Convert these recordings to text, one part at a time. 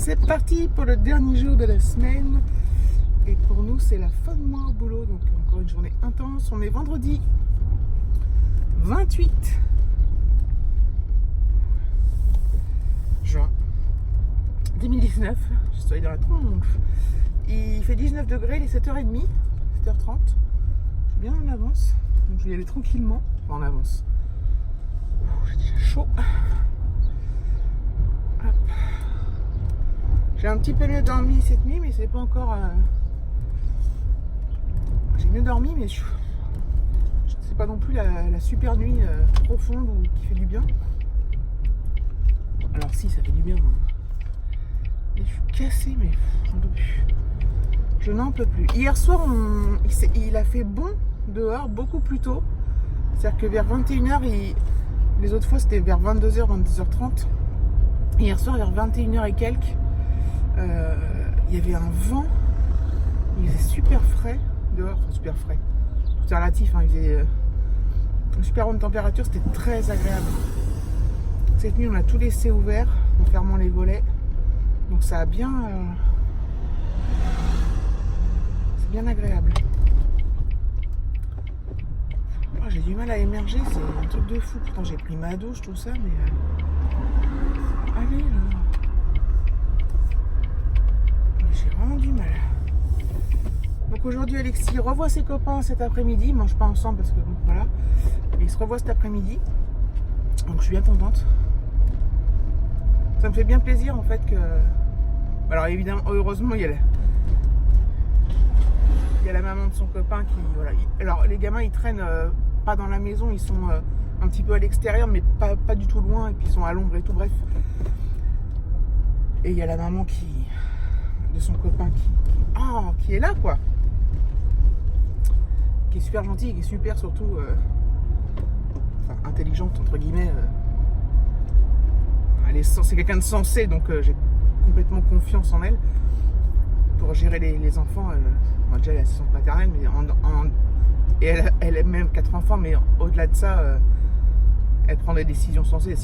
C'est parti pour le dernier jour de la semaine. Et pour nous, c'est la fin de mois au boulot. Donc encore une journée intense. On est vendredi 28 juin 2019. Je suis dans la tronche. Il fait 19 degrés, il est 7h30, 7h30. Je suis bien en avance. Donc je vais y aller tranquillement. Enfin, en avance. J'ai déjà chaud. Hop. J'ai un petit peu mieux dormi cette nuit, mais c'est pas encore. J'ai mieux dormi, mais c'est pas non plus la super nuit profonde ou qui fait du bien. Alors si, ça fait du bien. Mais je suis cassée, mais j'en peux plus. Je n'en peux plus. Hier soir, il a fait bon dehors beaucoup plus tôt. C'est-à-dire que vers 21h, les autres fois c'était vers 22h, 22h30. Hier soir, vers 21h et quelques, il y avait un vent. Il faisait super frais dehors, enfin super frais. C'est relatif, hein, il faisait une super bonne température, c'était très agréable. Cette nuit, on a tout laissé ouvert en fermant les volets. Donc ça a bien... c'est bien agréable. Oh, j'ai du mal à émerger, c'est un truc de fou. Pourtant j'ai pris ma douche, tout ça, mais... allez là. J'ai vraiment du mal. Donc aujourd'hui Alexis revoit ses copains cet après-midi. Ils mangent pas ensemble parce que bon, voilà. Mais ils se revoient cet après-midi. Donc je suis bien contente. Ça me fait bien plaisir en fait que... Alors évidemment, heureusement, il y a la maman de son copain qui... Voilà. Alors les gamins, ils traînent pas dans la maison, ils sont un petit peu à l'extérieur, mais pas du tout loin, et puis ils sont à l'ombre et tout, bref. Et il y a la maman de son copain qui est là, quoi. Qui est super gentille, qui est super surtout... intelligente, entre guillemets. C'est quelqu'un de sensé, donc j'ai complètement confiance en elle pour gérer les enfants. Déjà elle a assistante maternelle, mais et elle a même 4 enfants, mais au-delà de ça, elle prend des décisions sensées.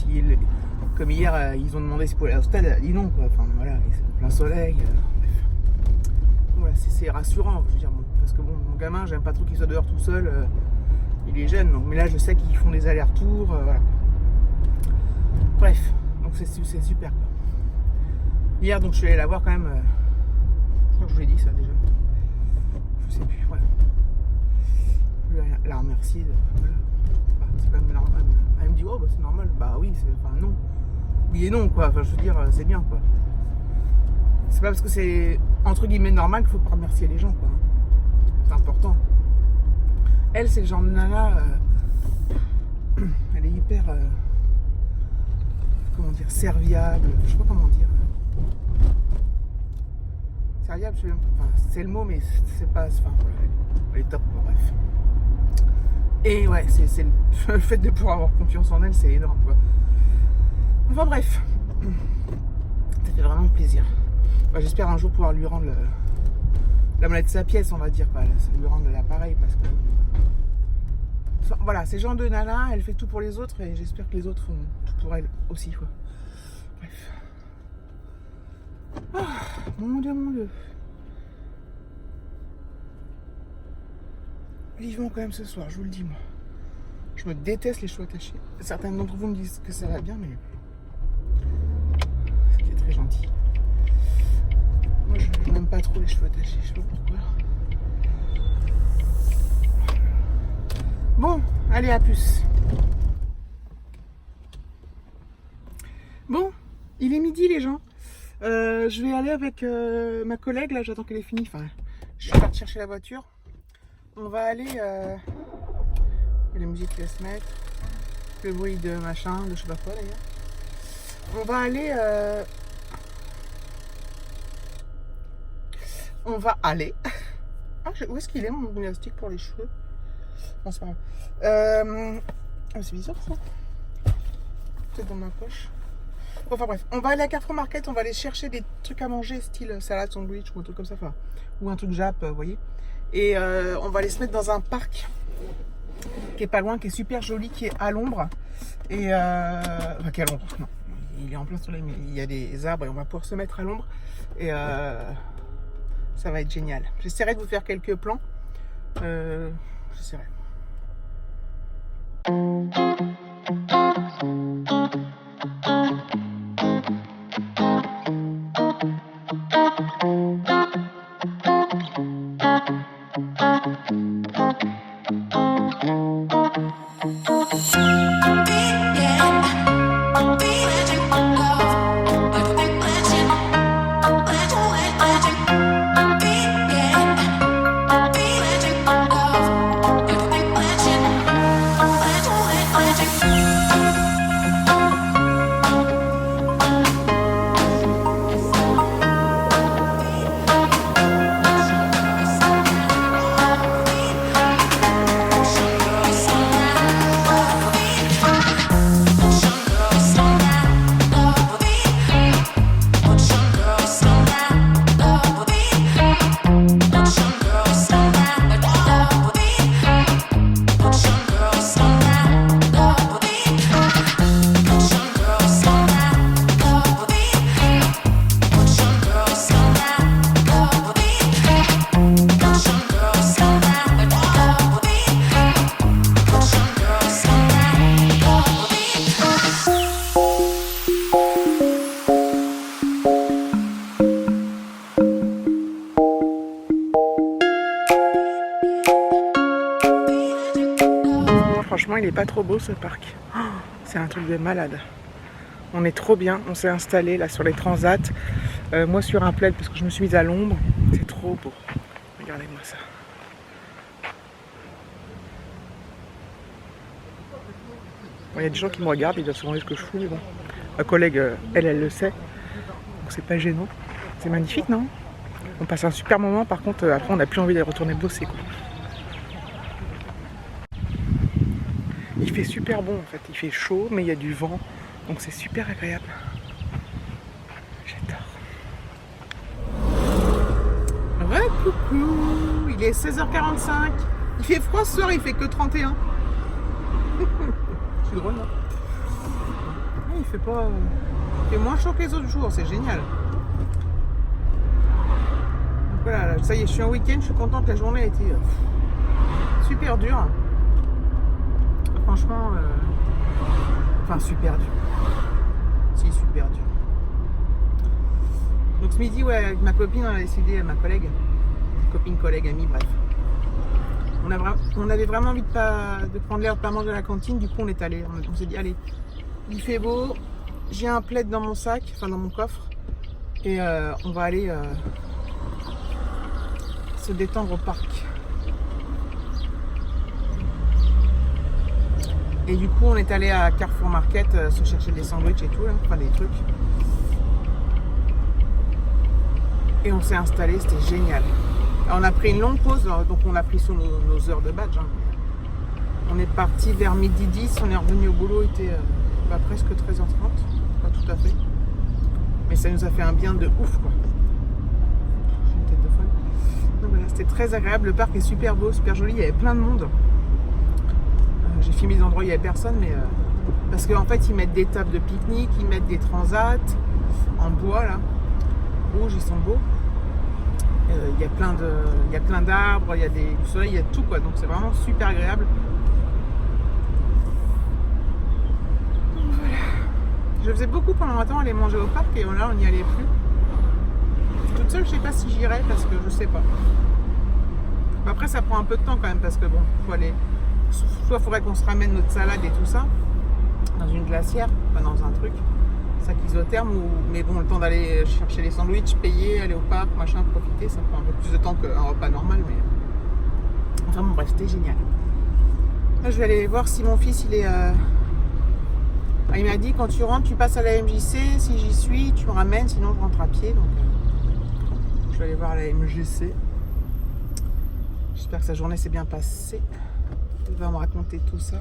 Comme hier, ils ont demandé si pour aller à l'hôtel, elle a dit non, quoi. Enfin voilà, c'est plein soleil. Voilà, c'est rassurant, je veux dire, parce que bon, mon gamin, j'aime pas trop qu'il soit dehors tout seul. Il est jeune, donc, mais là je sais qu'ils font des allers-retours, voilà. Bref, donc c'est super, quoi. Hier, donc je suis allé la voir quand même. Je crois que je vous l'ai dit ça déjà. Je sais plus, voilà. Je vais la remercier. Voilà. Bah, c'est quand même normal. Elle me dit, oh bah c'est normal. Bah oui, enfin non. Oui et non, quoi. Enfin, je veux dire, c'est bien, quoi. C'est pas parce que c'est entre guillemets normal qu'il faut pas remercier les gens, quoi. C'est important. Elle, c'est le genre de nana. Elle est hyper. Comment dire, serviable. Je sais pas comment dire. Serviable, c'est le mot, mais c'est pas. Enfin, voilà, elle est top, quoi, bref. Et ouais, c'est le fait de pouvoir avoir confiance en elle, c'est énorme, quoi. Enfin, bref. Ça fait vraiment plaisir. Bah, j'espère un jour pouvoir lui rendre la monnaie de sa pièce, on va dire, quoi. Lui rendre l'appareil, parce que. Enfin, voilà, c'est genre de nana, elle fait tout pour les autres, et j'espère que les autres font tout pour elle aussi, quoi. Bref. Ah, mon Dieu, mon Dieu. Vivement quand même ce soir, je vous le dis, moi. Je me déteste les cheveux attachés. Certains d'entre vous me disent que ça va bien, mais... c'est très gentil. Moi, je n'aime pas trop les cheveux attachés, je sais pas pourquoi. Bon, allez, à plus. Bon, il est midi, les gens. Je vais aller avec ma collègue, là, j'attends qu'elle ait fini. Enfin, je suis partie chercher la voiture. On va aller... il y a la musique qui va se mettre. Le bruit de machin, de je sais pas quoi, d'ailleurs. On va aller... on va aller... Ah, où est-ce qu'il est, mon élastique pour les cheveux? Bon, c'est pas grave. C'est bizarre, ça. Peut-être dans ma poche. Enfin bref, on va aller à Carrefour Market, on va aller chercher des trucs à manger, style salade, sandwich ou un truc comme ça, enfin, ou un truc Jap, vous voyez. Et on va aller se mettre dans un parc qui est pas loin, qui est super joli, qui est à l'ombre. Et enfin, qui est à l'ombre, non, il est en plein soleil, mais il y a des arbres et on va pouvoir se mettre à l'ombre. Et ça va être génial. J'essaierai de vous faire quelques plans. J'essaierai. Franchement, il est pas trop beau ce parc. Oh, c'est un truc de malade. On est trop bien. On s'est installé là sur les transats. Moi sur un plaid parce que je me suis mise à l'ombre. C'est trop beau. Regardez-moi ça. Bon, il y a des gens qui me regardent. Ils doivent se demander ce que je fous. Mais bon, ma collègue, elle le sait. Donc c'est pas gênant. C'est magnifique, non? On passe un super moment. Par contre, après, on n'a plus envie de retourner bosser, quoi. Il fait super bon en fait, il fait chaud mais il y a du vent, donc c'est super agréable. J'adore. Ouais, coucou, il est 16h45. Il fait froid ce soir, il fait que 31. C'est drôle, non? Il fait pas... Il fait moins chaud que les autres jours, c'est génial. Donc voilà, ça y est, je suis en week-end, je suis contente, la journée a été super dure. Franchement, enfin super dur. Si, super dur. Donc ce midi, ouais, avec ma copine, on a décidé, ma collègue, collègue, amie, bref. On avait vraiment envie de prendre l'air de pas manger à la cantine, du coup on est allé. On s'est dit, allez, il fait beau, j'ai un plaid dans mon sac, enfin dans mon coffre, et on va aller se détendre au parc. Et du coup, on est allé à Carrefour Market se chercher des sandwichs et tout, là, enfin des trucs. Et on s'est installé, c'était génial. Alors, on a pris une longue pause, donc on a pris sur nos heures de badge. Hein. On est parti vers 12h10, on est revenu au boulot, il était presque 13h30, pas tout à fait. Mais ça nous a fait un bien de ouf, quoi. J'ai une tête de folle. Donc voilà, c'était très agréable, le parc est super beau, super joli, il y avait plein de monde. J'ai filmé des endroits où il n'y avait personne, mais parce qu'en fait ils mettent des tables de pique-nique, ils mettent des transats en bois là, rouges, ils sont beaux. Il y a plein d'arbres, il y a du soleil, il y a tout quoi, donc c'est vraiment super agréable. Voilà. Je faisais beaucoup pendant un temps aller manger au parc et là on n'y allait plus. Toute seule, je sais pas si j'irai parce que je sais pas. Après ça prend un peu de temps quand même parce que bon, faut aller. Soit il faudrait qu'on se ramène notre salade et tout ça dans une glacière, pas dans un truc, sac isotherme, mais bon, le temps d'aller chercher les sandwichs, payer, aller au parc, machin, profiter, ça prend un peu plus de temps qu'un repas normal, mais enfin bon, bref, c'était génial. Là, je vais aller voir si mon fils il est. Il m'a dit quand tu rentres, tu passes à la MJC, si j'y suis, tu me ramènes, sinon je rentre à pied, donc je vais aller voir la MJC. J'espère que sa journée s'est bien passée. Il va me raconter tout ça.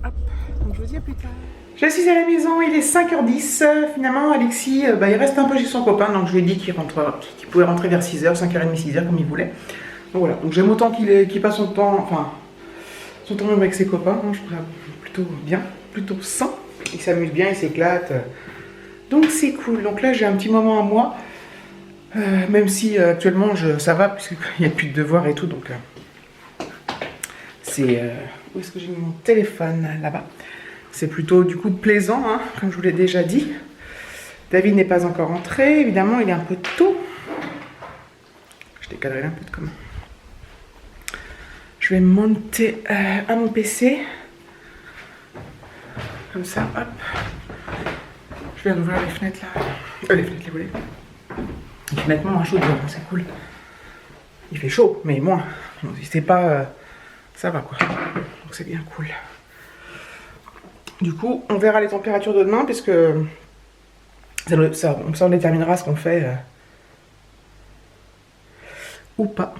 Hop, donc je vous dis à plus tard. Je suis à la maison, il est 5h10. Finalement, Alexis, il reste un peu chez son copain, donc je lui ai dit qu'il pouvait rentrer vers 6h, 5h30, 6h, comme il voulait. Donc voilà, donc j'aime autant qu'il passe son temps, même avec ses copains. Je trouve plutôt bien, plutôt sain. il s'amuse bien, il s'éclate. Donc c'est cool. Donc là j'ai un petit moment à moi. Même si actuellement ça va puisqu'il n'y a plus de devoirs et tout. Donc c'est... où est-ce que j'ai mis mon téléphone? Là-bas. C'est plutôt du coup plaisant, hein, comme je vous l'ai déjà dit. David n'est pas encore entré. Évidemment, il est un peu tôt. Je décalerai un peu de comment. Je vais monter à mon PC. Comme ça, hop. Je viens d'ouvrir les fenêtres là. Les fenêtres, les volets. Il fait nettement moins chaud dehors, c'est cool. Il fait chaud, mais moins. C'est pas... ça va quoi. Donc c'est bien cool. Du coup, on verra les températures de demain, puisque ça déterminera ce qu'on fait ou pas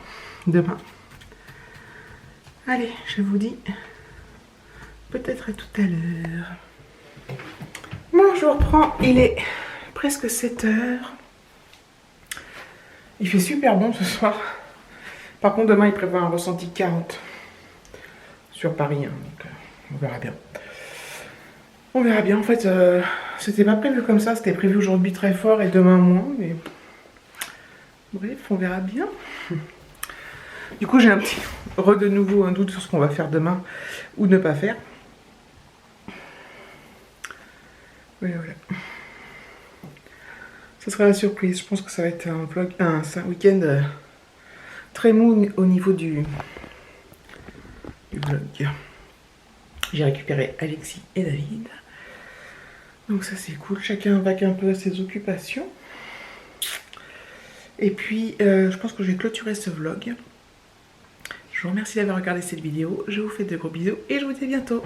demain. Allez, je vous dis peut-être à tout à l'heure. Bon, je reprends. Il est presque 7 h. Il fait super bon ce soir. Par contre, demain, il prévoit un ressenti 40 sur Paris. Hein, donc, on verra bien. On verra bien. En fait, c'était pas prévu comme ça. C'était prévu aujourd'hui très fort et demain moins. Mais bref, on verra bien. Du coup, j'ai de nouveau un doute sur ce qu'on va faire demain ou ne pas faire. Voilà, voilà. Ce sera la surprise. Je pense que ça va être un vlog, un week-end très mou au niveau du vlog. J'ai récupéré Alexis et David. Donc ça c'est cool. Chacun vaque un peu à ses occupations. Et puis je pense que je vais clôturer ce vlog. Je vous remercie d'avoir regardé cette vidéo. Je vous fais de gros bisous et je vous dis à bientôt.